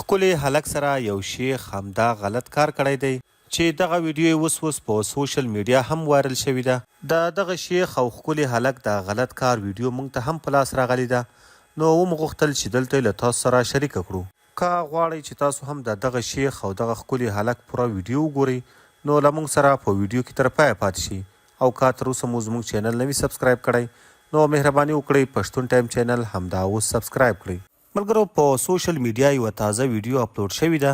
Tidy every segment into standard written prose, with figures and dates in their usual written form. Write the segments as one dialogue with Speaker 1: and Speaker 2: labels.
Speaker 1: ښکلي هلک سره یو شیخ همدا غلط کار کړی دی چې دغه ویډیو اوس په سوشل میډیا هم وایرل شوې ده. د دغه شیخ او ښکلي هلک د غلط کار ویډیو موږ ته هم په لاس راغلی ده، نو ومو غوښتل چې دلته له تاسو سره شریکه کړو. که غواړئ چې تاسو هم د دغه شیخ او دغه ښکلي هلک پوره ویډیو وګورئ نو له موږ سره په ویډیو کې تر پایه پاتې شئ. او که تر اوسه مو زموږ چینل نه وي سبسکرایب کړی نو مهرباني وکړئ پښتون ټایم چینل همدا اوس سبسکرایب کړئ. ملګرو، په سوشل میډیا یوه تازه ویډیو اپلوډ شوې ده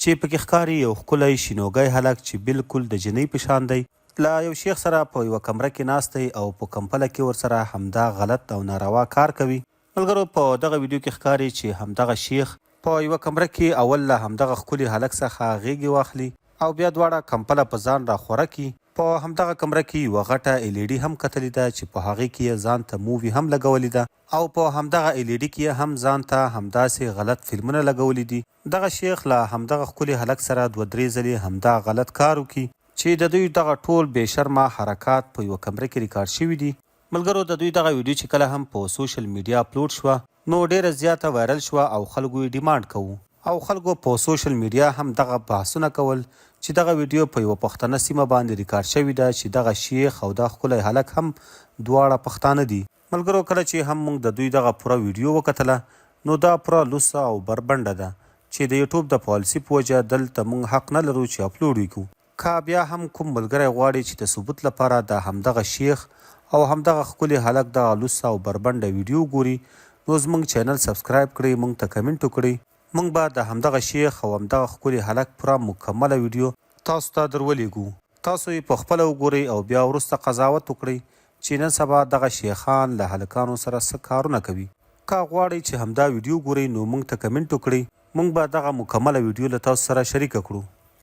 Speaker 1: چې پکې ښکاري یو ښکلی شینوګی هلک چې بالکل د جنۍ په شان دی، له یو شیخ سره په یوه کمره کې ناست دی او په کمپله کې ورسره همدا غلط او ناروا کار کوي. ملګرو، په دغه ویډیو کې ښکاري چې همدغه شیخ په یوه کمره کې اول له همدغه ښکلي هلک څخه غېږې واخلي او بیا دواړه کمپله په ځان راخوره کړي. په همدغه کمره کې یوه غټه LED هم کتلې ده چې په هغې کې یې ځان ته مووي هم لګولې ده او په همدغه LED کې یې هم ځان ته همداسې غلط فلمونه لګولي دي. دغه شیخ له همدغه ښکلي هلک سره 2-3 ځلې همدا غلط کار وکړي چې د دوی دغه ټول بې شرمه حرکات په یوه کمره کې ریکارډ شوي دي. ملګرو، د دوی دغه ویډیو چې کله هم په سوشل میډیا اپلوډ شوه نو ډیره زیاته وایرل شوه او خلکو یې ډیمانډ کوو او خلکو په سوشل میډیا هم دغه بحثونه کول چې دغه ویډیو په یوه پښتنه سیمه باندې ریکارډ شوې ده چې دغه شیخ او دا ښکلی هلک هم دواړه پښتانه دي. ملګرو، کله چې هم موږ د دوی دغه پوره ویډیو وکتله نو دا پوره لوڅه او بربنډه ده چې د یوټیوب د پالیسي په وجه دلته موږ حق نه لرو چې اپلوډ وکړو. که بیا هم کوم ملګری غواړي چې د ثبوت لپاره د همدغه شیخ او همدغه ښکلي هلک دغه لوڅه او بربنډه ویډیو ګوري نو زموږ چینل سبسکرایب کړئ، موږ ته کمنټ وکړئ. موږ به د همدغه شیخ او همدغه ښکلي هلک پوره مکمله ویډیو تاسو ته درولېږو. تاسو یې پخپله وګورئ او بیا وروسته قضاوت وکړئ چې نن سبا دغه شیخان له هلکانو سره څه کارونه کوي. که غواړئ چې همدا ویډیو ګورئ نو موږ ته کمنټ وکړئ، موږ به دغه مکمله ویډیو له تاسو سره شریکه کړو.